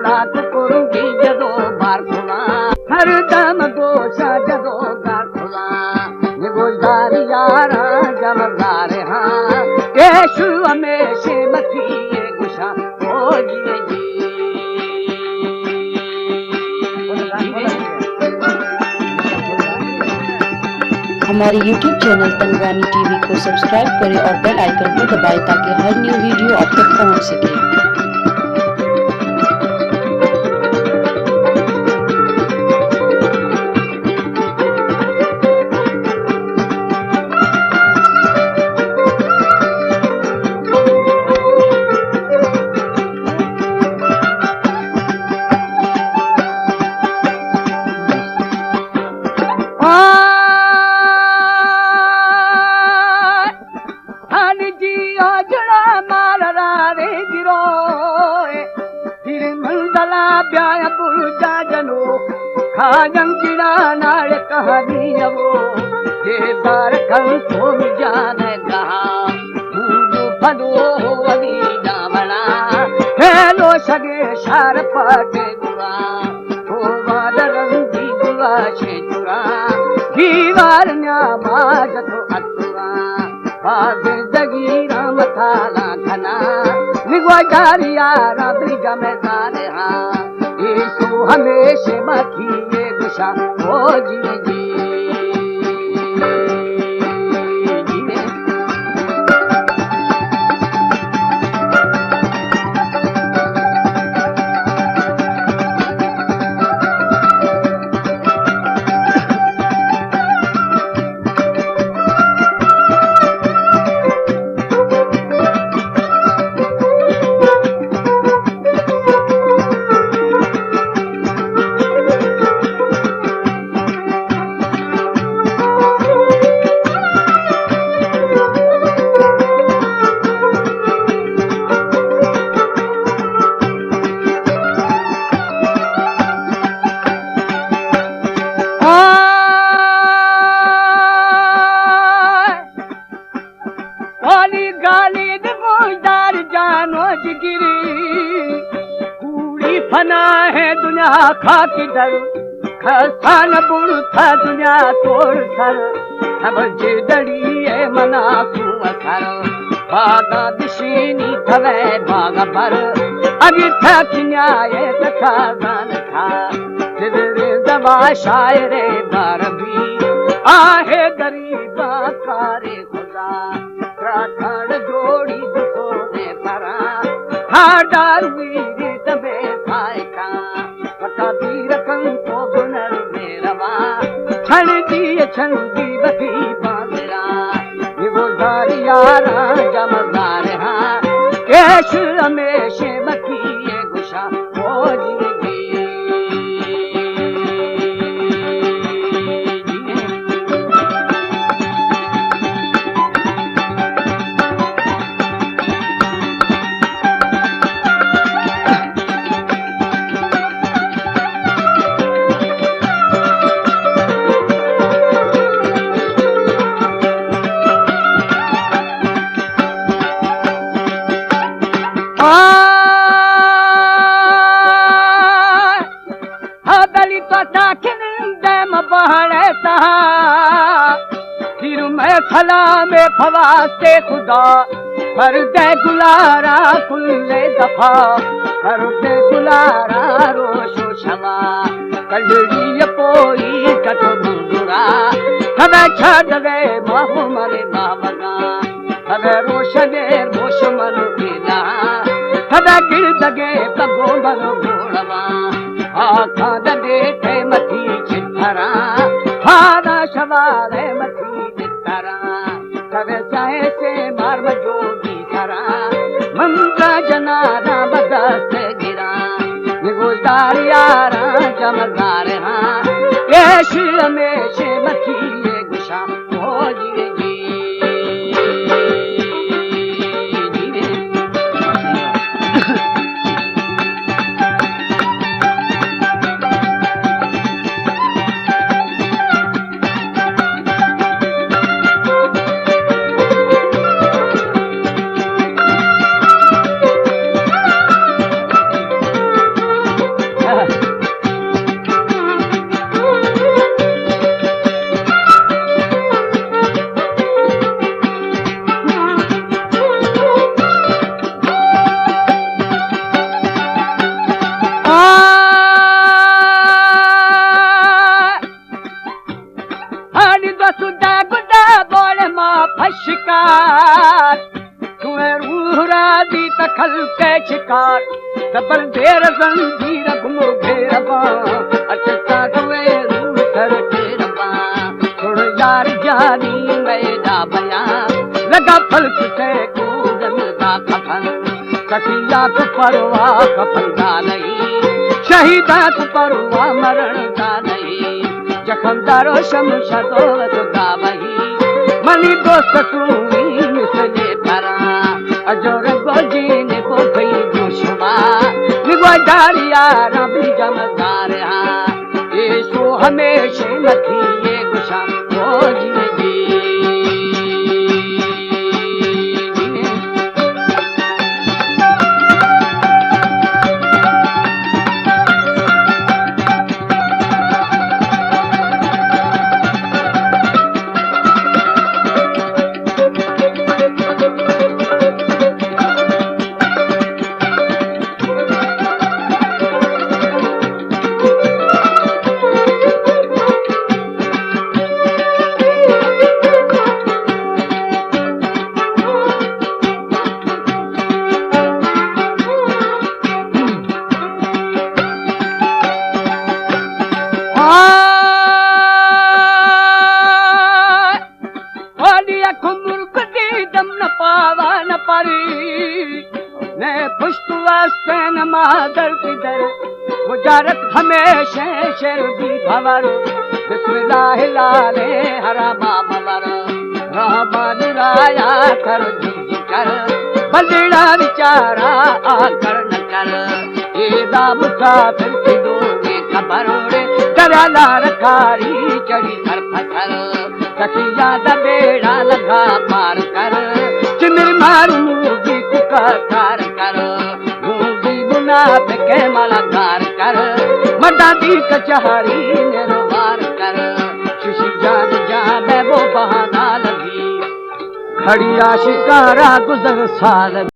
लाख करूंगी जदो बार खुला हर दम गोशा जदो बार खुला निगोदार यारा जमदार हाँ यीशु हमेशा मथी ये गुशा ओ जी जी हमारे YouTube चैनल तनवानी टीवी को सब्सक्राइब करें और बेल आइकन को दबाएं ताकि हर न्यू वीडियो आप तक पहुंच सके। खाजम किरा नाल कहानी वो ये बार कल तो जाने कहा मुझे फदो वली जावना हेलो सगे शार पाटे गुरा ओ वादरंगी गुरा छे चुरा दीवार न्यामाज तो अतुरा बागे जगी राम थाला खना निगवा जारिया रात्रि जमेदार हाँ यीशु हमेशा मथी ये गुशा ओ जी जी गाली गोदार जानो जिगिरी कूड़ी फना है दुनिया खाकी दर खसान बुड़ था दुनिया तोड़ सर अब जिदड़ी है मना सुअसर बागा दिशीनी थवे बागा पर अभी थक न्याय तथा जान था जिदरे दवा शायरे बारबी आहे गरीबा कारे खुदा प्राखण जोड़ी दुखो ने परा हाडार वीरी तबे थायका पता दीर कंको गुनर मेरवा छण दी बधी बांदरा निगो दारियारा जमदार हाँ केश हमेशा मथी ये गुशा ओ जी खला में फवास्ते खुदा कर दे गुलारा कुल्ले दफा कर दे गुलारा रोशो शमा कलड़ी पोई कट बुंदुरा हमें छड़ दे माहू मरे बाबगा हमें रोशने रोशमन कीला हमें गिर दगे पगो मरो घोड़वा आखा दे थे मथी चित्तरा हारा शवारे मथी तवे चाहे से मार्म जोगी करा मंगा जनारा बदस्त गिरा निगोदार यारा जमदार हाँ यीशु हमेशा मथी ये गुशा ओ जी जी खल के शिकार दबर देर जंजीर घुमो घेरबा अचता दुए रूह कर घेरबा सुन यार जानी मैदा बया लगा फल्क से कूदन दा खफन सखिया को परवाह खफंदा नहीं शहीदा को परवाह मरण दा नहीं जखमदारो शमशदो दा वही मनी दोस्त सुनी मिसले परा अजोर गोजीन को भई दुश्मा निगोदारिया रबी जमदार हा यीशु हमेशा नथी ये गुशा ओ जी मुजारत हमेशा शेर दी भवर बिस्मिल्लाह लाले हरामा भवर रहमान राया कर जुज कर बलड़ा विचारा आकर न कर एदा मुसाफिर की दोगे खबर रे दराला रखारी चढ़ी कर पत्थर सखिया दा बेड़ा लगा पार कर चिमिर मारू मूगी कुका कार कर के मलाकार कर मदादी कचहरी निरवार कर शिशी जान जाने वो बहाना लगी खड़िया शिकारा गुजर साल